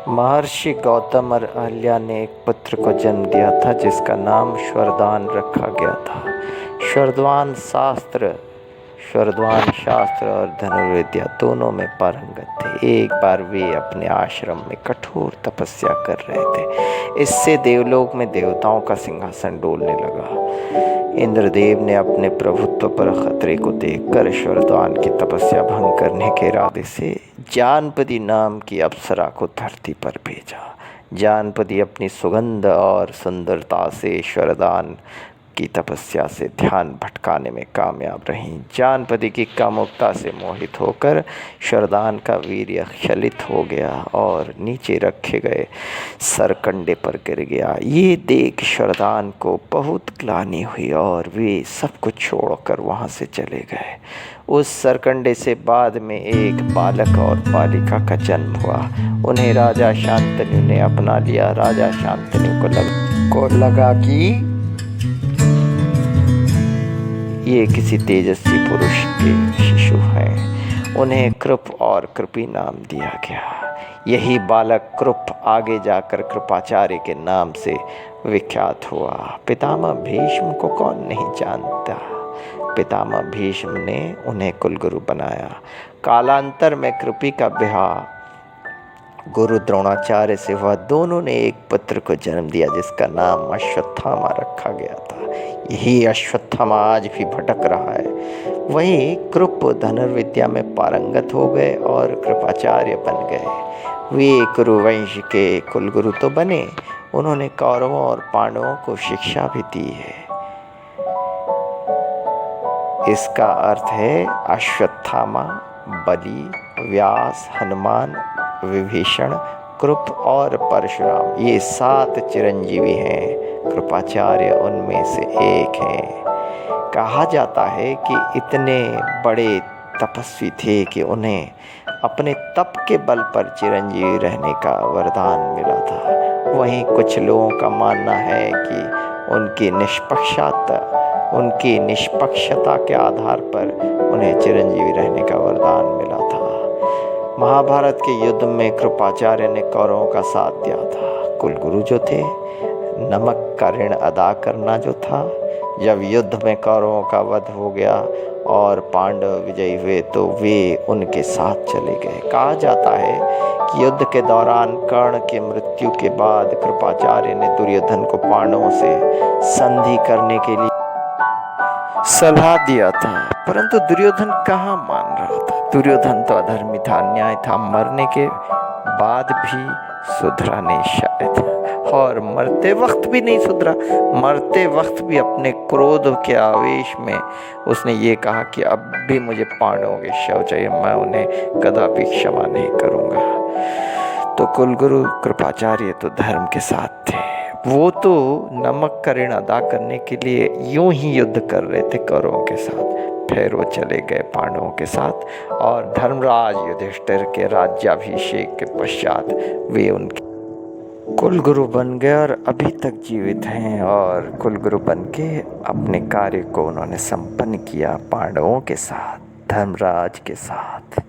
महर्षि गौतम और अहल्या ने एक पुत्र को जन्म दिया था जिसका नाम श्वरदान रखा गया था। श्वरदान शास्त्र और धनुर्विद्या दोनों में पारंगत थे। एक बार वे अपने आश्रम में कठोर तपस्या कर रहे थे। इससे देवलोक में देवताओं का सिंहासन डोलने लगा। इंद्रदेव ने अपने प्रभुत्व पर खतरे को देखकर श्वरदान की तपस्या भंग करने के इरादे से जानपदी नाम की अप्सरा को धरती पर भेजा। जानपदी अपनी सुगंध और सुंदरता से श्वरदान की तपस्या से ध्यान भटकाने में कामयाब रहीं। जानपदी की कामुकता से मोहित होकर श्वरदान का वीर्य क्षलित हो गया और नीचे रखे गए सरकंडे पर गिर गया। ये देख श्वरदान को बहुत ग्लानि हुई और वे सब कुछ छोड़कर वहाँ से चले गए। उस सरकंडे से बाद में एक बालक और बालिका का जन्म हुआ। उन्हें राजा शांतनु ने अपना लिया। राजा शांतनु को लगा कि ये किसी तेजस्वी पुरुष के शिशु हैं। उन्हें कृप और कृपी नाम दिया गया। यही बालक कृप आगे जाकर कृपाचार्य के नाम से विख्यात हुआ। पितामह भीष्म को कौन नहीं जानता। पितामह भीष्म ने उन्हें कुलगुरु बनाया। कालांतर में कृपी का ब्याह गुरु द्रोणाचार्य से हुआ। दोनों ने एक पुत्र को जन्म दिया जिसका नाम अश्वत्थामा रखा गया था। यही अश्वत्थामा आज भी भटक रहा है। वहीं कृप धनुर्विद्या में पारंगत हो गए और कृपाचार्य बन गए। वे कुरुवंश के कुलगुरु तो बने, उन्होंने कौरवों और पांडवों को शिक्षा भी दी है। इसका अर्थ है अश्वत्थामा, बलि, व्यास, हनुमान, विभीषण, कृप और परशुराम ये 7 चिरंजीवी हैं। कृपाचार्य उनमें से एक हैं। कहा जाता है कि इतने बड़े तपस्वी थे कि उन्हें अपने तप के बल पर चिरंजीवी रहने का वरदान मिला था। वहीं कुछ लोगों का मानना है कि उनकी निष्पक्षता के आधार पर उन्हें चिरंजीवी रहने का वरदान मिला था। महाभारत के युद्ध में कृपाचार्य ने कौरवों का साथ दिया था। कुलगुरु जो थे, नमक का ऋण अदा करना जो था। जब युद्ध में कौरवों का वध हो गया और पांडव विजयी हुए तो वे उनके साथ चले गए। कहा जाता है कि युद्ध के दौरान कर्ण की मृत्यु के बाद कृपाचार्य ने दुर्योधन को पांडवों से संधि करने के लिए सलाह दिया था, परंतु दुर्योधन कहाँ मान रहा था। दुर्योधन तो अधर्मी था, अन्याय था। मरने के बाद भी सुधरा नहीं शायद, और मरते वक्त भी नहीं सुधरा। मरते वक्त भी अपने क्रोध के आवेश में उसने ये कहा कि अब भी मुझे पांडवों के शव चाहिए, मैं उन्हें कदापि क्षमा नहीं करूँगा। तो कुलगुरु कृपाचार्य तो धर्म के साथ थे। वो तो नमक का ऋण अदा करने के लिए यूं ही युद्ध कर रहे थे कौरवों के साथ। फिर वो चले गए पांडवों के साथ और धर्मराज युधिष्ठिर के राज्याभिषेक के पश्चात वे उनके कुलगुरु बन गए और अभी तक जीवित हैं। और कुलगुरु बन के अपने कार्य को उन्होंने संपन्न किया पांडवों के साथ, धर्मराज के साथ।